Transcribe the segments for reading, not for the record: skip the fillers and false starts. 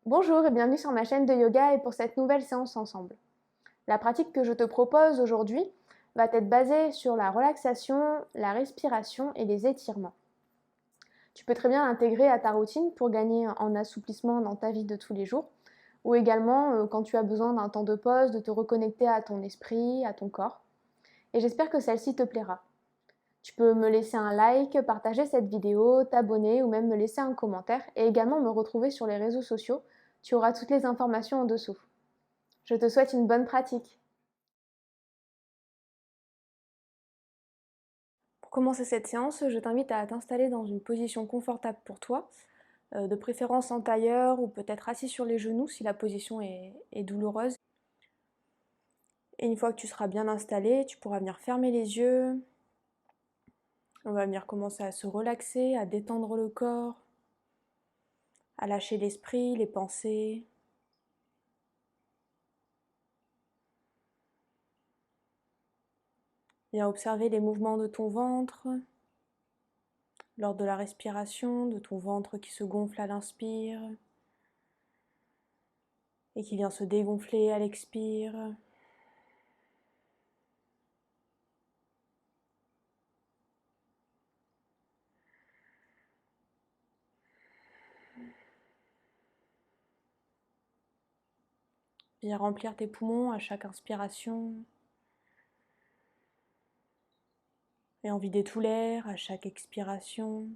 Bonjour et bienvenue sur ma chaîne de yoga et pour cette nouvelle séance ensemble. La pratique que je te propose aujourd'hui va être basée sur la relaxation, la respiration et les étirements. Tu peux très bien l'intégrer à ta routine pour gagner en assouplissement dans ta vie de tous les jours ou également quand tu as besoin d'un temps de pause, de te reconnecter à ton esprit, à ton corps. Et j'espère que celle-ci te plaira. Tu peux me laisser un like, partager cette vidéo, t'abonner ou même me laisser un commentaire et également me retrouver sur les réseaux sociaux. Tu auras toutes les informations en dessous. Je te souhaite une bonne pratique. Pour commencer cette séance, je t'invite à t'installer dans une position confortable pour toi, de préférence en tailleur ou peut-être assis sur les genoux si la position est douloureuse. Et une fois que tu seras bien installé, tu pourras venir fermer les yeux. On va venir commencer à se relaxer, à détendre le corps, à lâcher l'esprit, les pensées. Viens observer les mouvements de ton ventre lors de la respiration, de ton ventre qui se gonfle à l'inspire et qui vient se dégonfler à l'expire. Viens remplir tes poumons à chaque inspiration et en vider tout l'air à chaque expiration.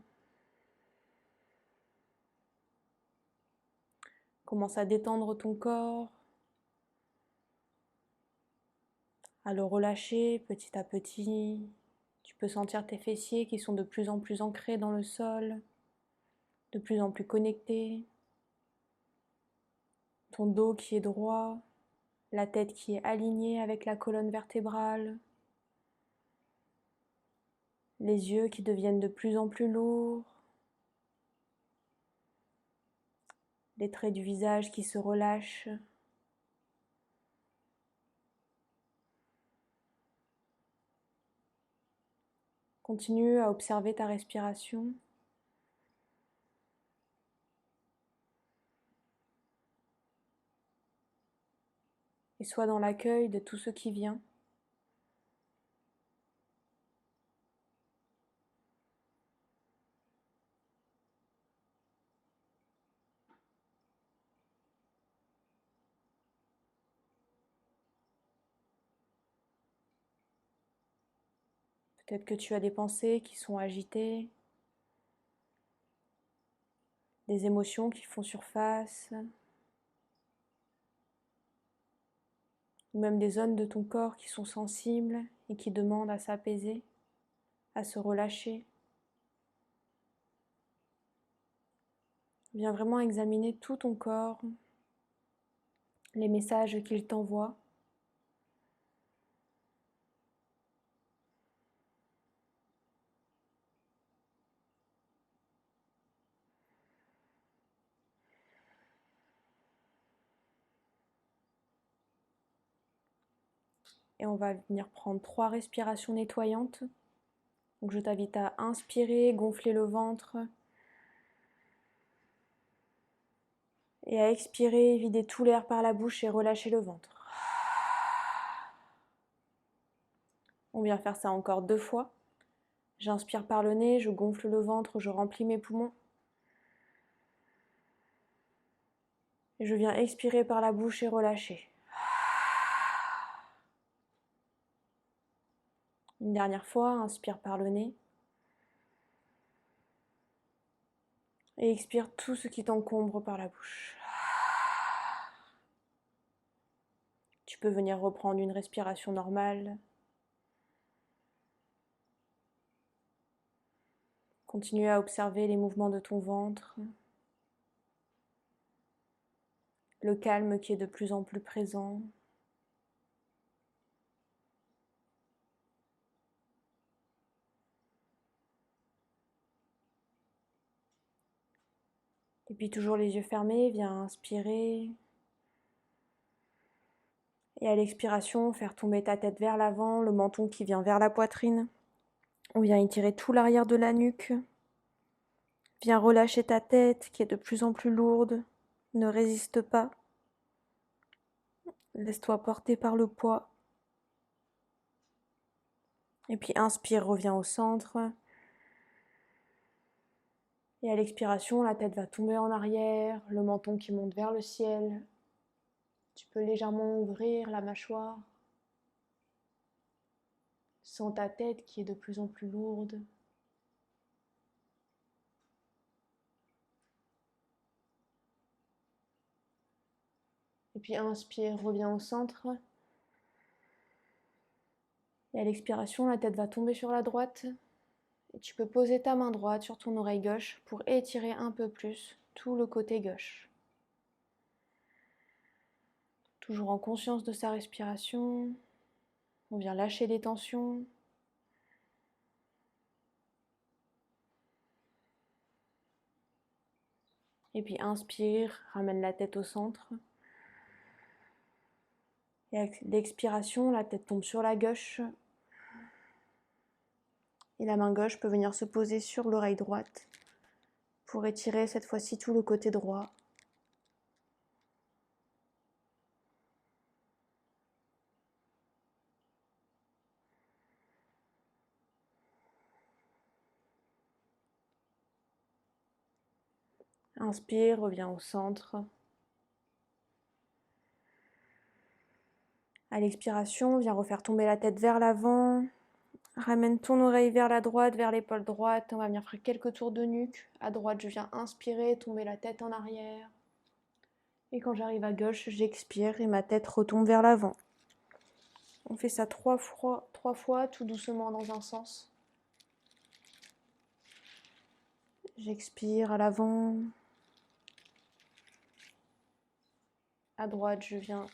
Commence à détendre ton corps, à le relâcher petit à petit. Tu peux sentir tes fessiers qui sont de plus en plus ancrés dans le sol, de plus en plus connectés. Ton dos qui est droit, la tête qui est alignée avec la colonne vertébrale, les yeux qui deviennent de plus en plus lourds, les traits du visage qui se relâchent. Continue à observer ta respiration. Et sois dans l'accueil de tout ce qui vient. Peut-être que tu as des pensées qui sont agitées, des émotions qui font surface, ou même des zones de ton corps qui sont sensibles et qui demandent à s'apaiser, à se relâcher. Viens vraiment examiner tout ton corps, les messages qu'il t'envoie. Et on va venir prendre 3 respirations nettoyantes. Donc je t'invite à inspirer, gonfler le ventre. Et à expirer, vider tout l'air par la bouche et relâcher le ventre. On vient faire ça encore 2 fois. J'inspire par le nez, je gonfle le ventre, je remplis mes poumons. Et je viens expirer par la bouche et relâcher. Une dernière fois, inspire par le nez. Et expire tout ce qui t'encombre par la bouche. Tu peux venir reprendre une respiration normale. Continue à observer les mouvements de ton ventre. Le calme qui est de plus en plus présent. Et puis toujours les yeux fermés, viens inspirer. Et à l'expiration, faire tomber ta tête vers l'avant, le menton qui vient vers la poitrine. On vient étirer tout l'arrière de la nuque. Viens relâcher ta tête qui est de plus en plus lourde, Ne résiste pas. Laisse-toi porter par le poids. Et puis inspire, reviens au centre. Et à l'expiration, la tête va tomber en arrière, le menton qui monte vers le ciel. Tu peux légèrement ouvrir la mâchoire. Sens ta tête qui est de plus en plus lourde. Et puis inspire, reviens au centre. Et à l'expiration, la tête va tomber sur la droite. Et tu peux poser ta main droite sur ton oreille gauche pour étirer un peu plus tout le côté gauche. Toujours en conscience de sa respiration. On vient lâcher les tensions. Et puis inspire, ramène la tête au centre. Et avec l'expiration, la tête tombe sur la gauche. Et la main gauche peut venir se poser sur l'oreille droite pour étirer cette fois-ci tout le côté droit. Inspire, reviens au centre. À l'expiration, viens refaire tomber la tête vers l'avant. Ramène ton oreille vers la droite, vers l'épaule droite. On va venir faire quelques tours de nuque. À droite, je viens inspirer, tomber la tête en arrière. Et quand j'arrive à gauche, j'expire et ma tête retombe vers l'avant. On fait ça trois fois, tout doucement dans un sens. J'expire à l'avant. À droite, je viens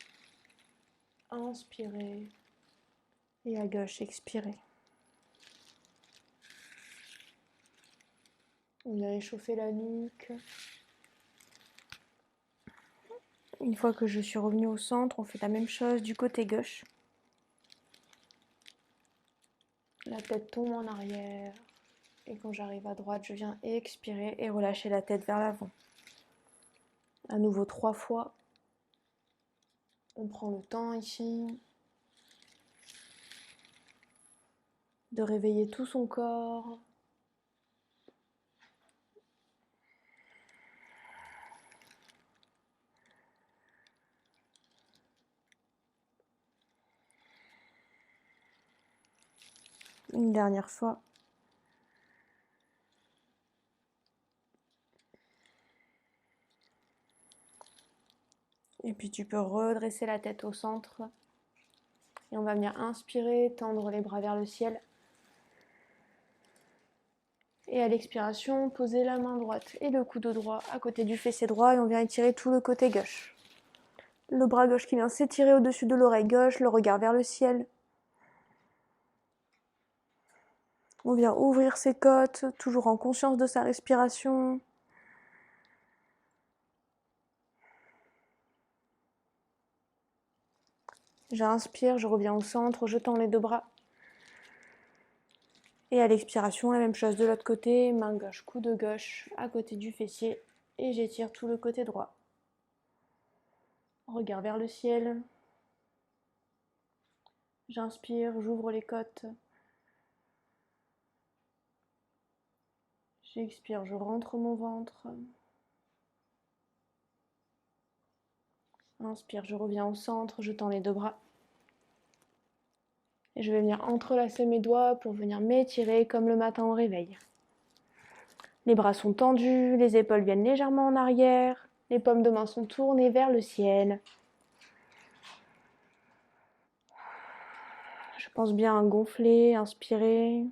inspirer. Et à gauche, expirer. On vient échauffer la nuque. Une fois que je suis revenue au centre, on fait la même chose du côté gauche. La tête tombe en arrière. Et quand j'arrive à droite, je viens expirer et relâcher la tête vers l'avant. À nouveau 3 fois. On prend le temps ici de réveiller tout son corps. Une dernière fois. Et puis tu peux redresser la tête au centre. Et on va venir inspirer, tendre les bras vers le ciel. Et à l'expiration, poser la main droite et le coude droit à côté du fessier droit et on vient étirer tout le côté gauche. Le bras gauche qui vient s'étirer au-dessus de l'oreille gauche, le regard vers le ciel. On vient ouvrir ses côtes, toujours en conscience de sa respiration. J'inspire, je reviens au centre, je tends les 2 bras. Et à l'expiration, la même chose de l'autre côté, main gauche, coude gauche, à côté du fessier. Et j'étire tout le côté droit. Regard vers le ciel. J'inspire, j'ouvre les côtes. J'expire, je rentre mon ventre. Inspire, je reviens au centre, je tends les 2 bras. Et je vais venir entrelacer mes doigts pour venir m'étirer comme le matin au réveil. Les bras sont tendus, les épaules viennent légèrement en arrière, les paumes de main sont tournées vers le ciel. Je pense bien à gonfler, inspirer.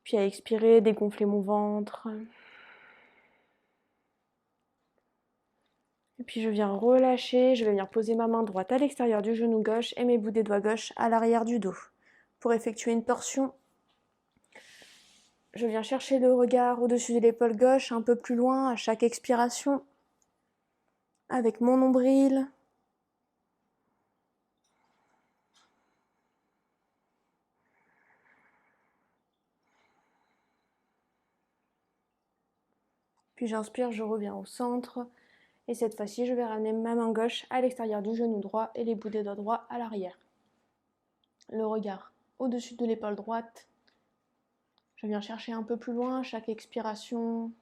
Puis à expirer, dégonfler mon ventre. Et puis je viens relâcher, je vais venir poser ma main droite à l'extérieur du genou gauche et mes bouts des doigts gauche à l'arrière du dos. Pour effectuer une torsion, je viens chercher le regard au-dessus de l'épaule gauche, un peu plus loin à chaque expiration, avec mon nombril. Puis j'inspire, je reviens au centre. Et cette fois-ci, je vais ramener ma main gauche à l'extérieur du genou droit et les bouts des doigts droits à l'arrière. Le regard au-dessus de l'épaule droite. Je viens chercher un peu plus loin à chaque expiration.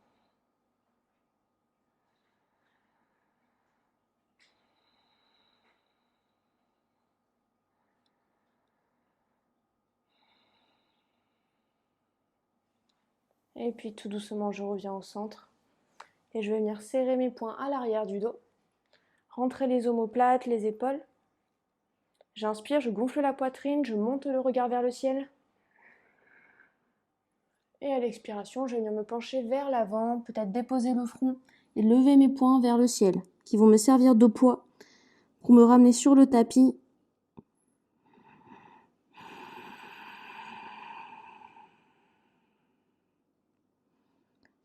Et puis tout doucement, je reviens au centre. Et je vais venir serrer mes poings à l'arrière du dos. Rentrer les omoplates, les épaules. J'inspire, je gonfle la poitrine, je monte le regard vers le ciel. Et à l'expiration, je vais venir me pencher vers l'avant, peut-être déposer le front et lever mes poings vers le ciel, qui vont me servir de poids pour me ramener sur le tapis.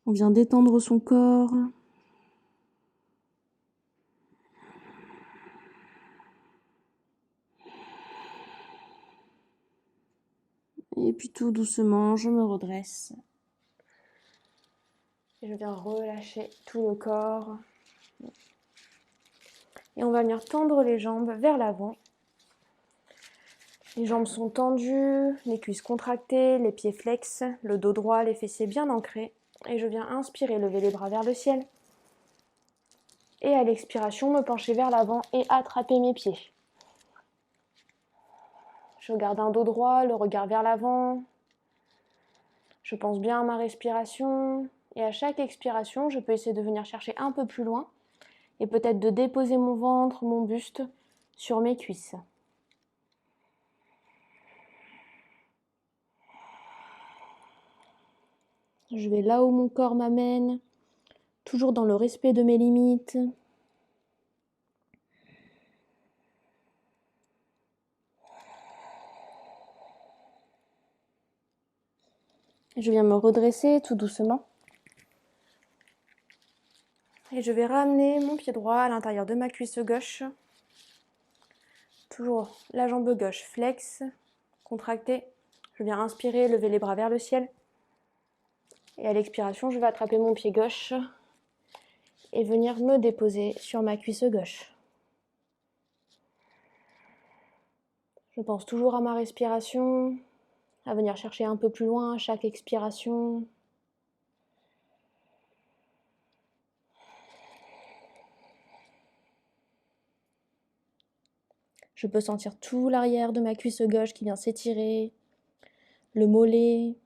On vient détendre son corps. Et puis tout doucement, je me redresse. Et je viens relâcher tout le corps. Et on va venir tendre les jambes vers l'avant. Les jambes sont tendues, les cuisses contractées, les pieds flex, le dos droit, les fessiers bien ancrés. Et je viens inspirer, lever les bras vers le ciel. Et à l'expiration, me pencher vers l'avant et attraper mes pieds. Je garde un dos droit, le regard vers l'avant. Je pense bien à ma respiration. Et à chaque expiration, je peux essayer de venir chercher un peu plus loin. Et peut-être de déposer mon ventre, mon buste sur mes cuisses. Je vais là où mon corps m'amène, toujours dans le respect de mes limites. Je viens me redresser tout doucement. Et je vais ramener mon pied droit à l'intérieur de ma cuisse gauche. Toujours la jambe gauche flex, contractée. Je viens inspirer, lever les bras vers le ciel. Et à l'expiration, je vais attraper mon pied gauche et venir me déposer sur ma cuisse gauche. Je pense toujours à ma respiration, à venir chercher un peu plus loin à chaque expiration. Je peux sentir tout l'arrière de ma cuisse gauche qui vient s'étirer, le mollet.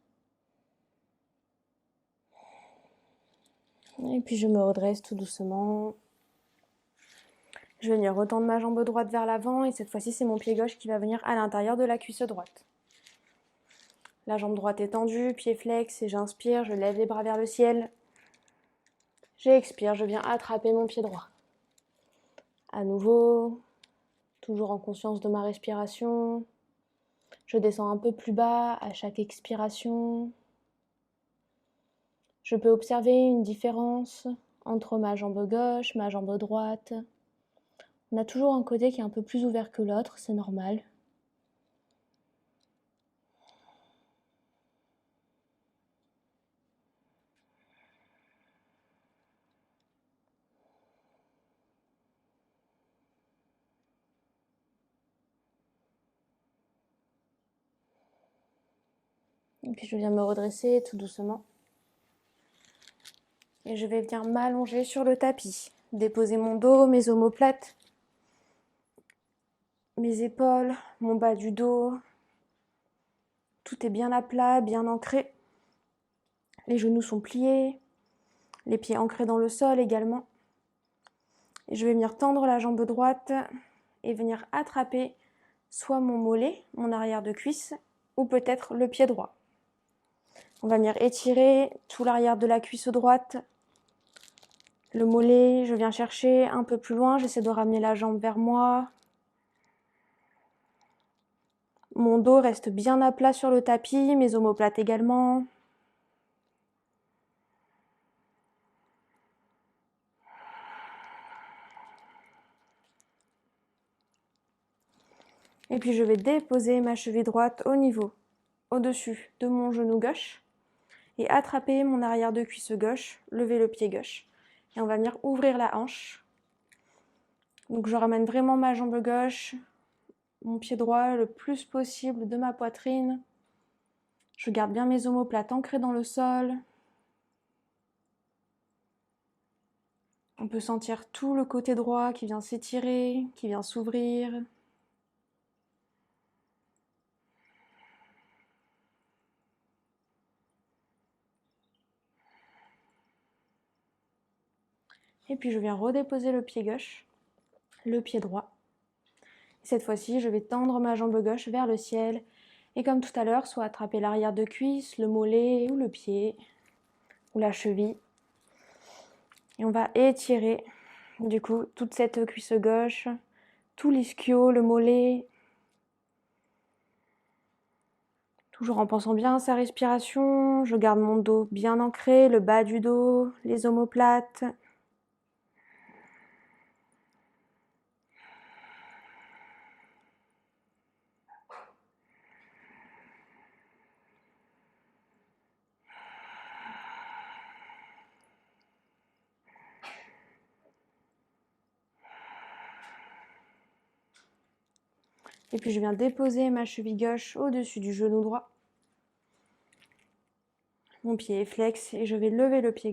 Et puis je me redresse tout doucement. Je vais venir retendre ma jambe droite vers l'avant et cette fois-ci, c'est mon pied gauche qui va venir à l'intérieur de la cuisse droite. La jambe droite est tendue, pied flex et j'inspire, je lève les bras vers le ciel. J'expire, je viens attraper mon pied droit. À nouveau, toujours en conscience de ma respiration. Je descends un peu plus bas à chaque expiration. Je peux observer une différence entre ma jambe gauche, ma jambe droite. On a toujours un côté qui est un peu plus ouvert que l'autre, c'est normal. Et puis je viens me redresser tout doucement. Et je vais venir m'allonger sur le tapis. Déposer mon dos, mes omoplates, mes épaules, mon bas du dos. Tout est bien à plat, bien ancré. Les genoux sont pliés, les pieds ancrés dans le sol également. Et je vais venir tendre la jambe droite et venir attraper soit mon mollet, mon arrière de cuisse, ou peut-être le pied droit. On va venir étirer tout l'arrière de la cuisse droite, le mollet, je viens chercher un peu plus loin, j'essaie de ramener la jambe vers moi. Mon dos reste bien à plat sur le tapis, mes omoplates également. Et puis je vais déposer ma cheville droite au-dessus de mon genou gauche. et attraper mon arrière de cuisse gauche, lever le pied gauche. Et on va venir ouvrir la hanche. Donc je ramène vraiment ma jambe gauche, mon pied droit le plus possible de ma poitrine. Je garde bien mes omoplates ancrées dans le sol. On peut sentir tout le côté droit qui vient s'étirer, qui vient s'ouvrir. Et puis je viens redéposer le pied gauche, le pied droit. Cette fois-ci, je vais tendre ma jambe gauche vers le ciel. Et comme tout à l'heure, soit attraper l'arrière de cuisse, le mollet ou le pied, ou la cheville. Et on va étirer, du coup, toute cette cuisse gauche, tout l'ischio, le mollet. Toujours en pensant bien à sa respiration. Je garde mon dos bien ancré, le bas du dos, les omoplates. Et puis je viens déposer ma cheville gauche au-dessus du genou droit. Mon pied est flex et je vais lever le pied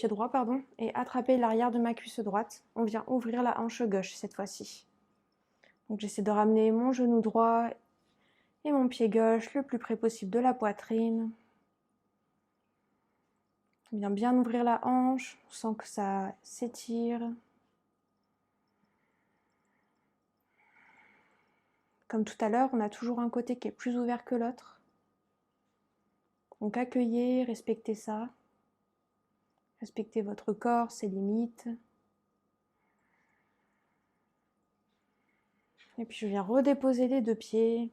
droit, et attraper l'arrière de ma cuisse droite. On vient ouvrir la hanche gauche cette fois-ci. Donc j'essaie de ramener mon genou droit et mon pied gauche le plus près possible de la poitrine. On vient bien ouvrir la hanche, on sent que ça s'étire. Comme tout à l'heure, on a toujours un côté qui est plus ouvert que l'autre. Donc accueillez, respectez ça. Respectez votre corps, ses limites. Et puis je viens redéposer les deux pieds.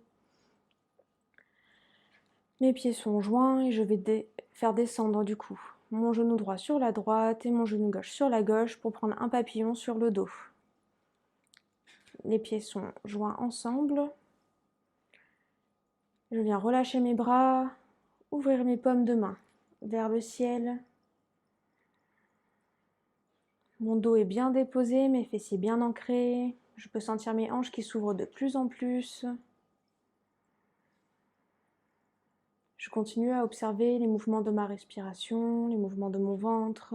Mes pieds sont joints et je vais faire descendre du coup mon genou droit sur la droite et mon genou gauche sur la gauche pour prendre un papillon sur le dos. Les pieds sont joints ensemble. Je viens relâcher mes bras, ouvrir mes paumes de main vers le ciel. Mon dos est bien déposé, mes fessiers bien ancrés. Je peux sentir mes hanches qui s'ouvrent de plus en plus. Je continue à observer les mouvements de ma respiration, les mouvements de mon ventre.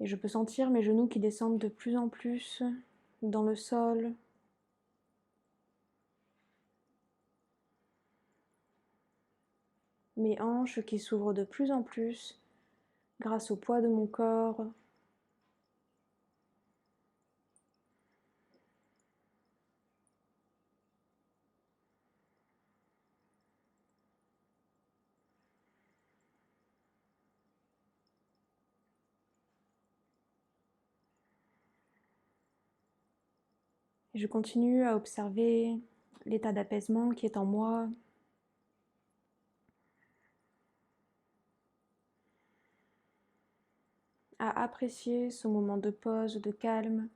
Et je peux sentir mes genoux qui descendent de plus en plus dans le sol. Mes hanches qui s'ouvrent de plus en plus grâce au poids de mon corps. Et je continue à observer l'état d'apaisement qui est en moi. À apprécier ce moment de pause, de calme.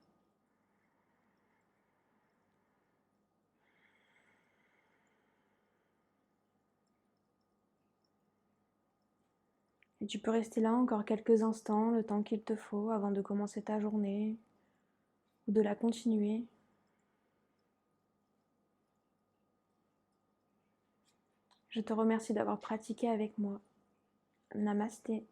Et tu peux rester là encore quelques instants, le temps qu'il te faut avant de commencer ta journée ou de la continuer. Je te remercie d'avoir pratiqué avec moi. Namasté.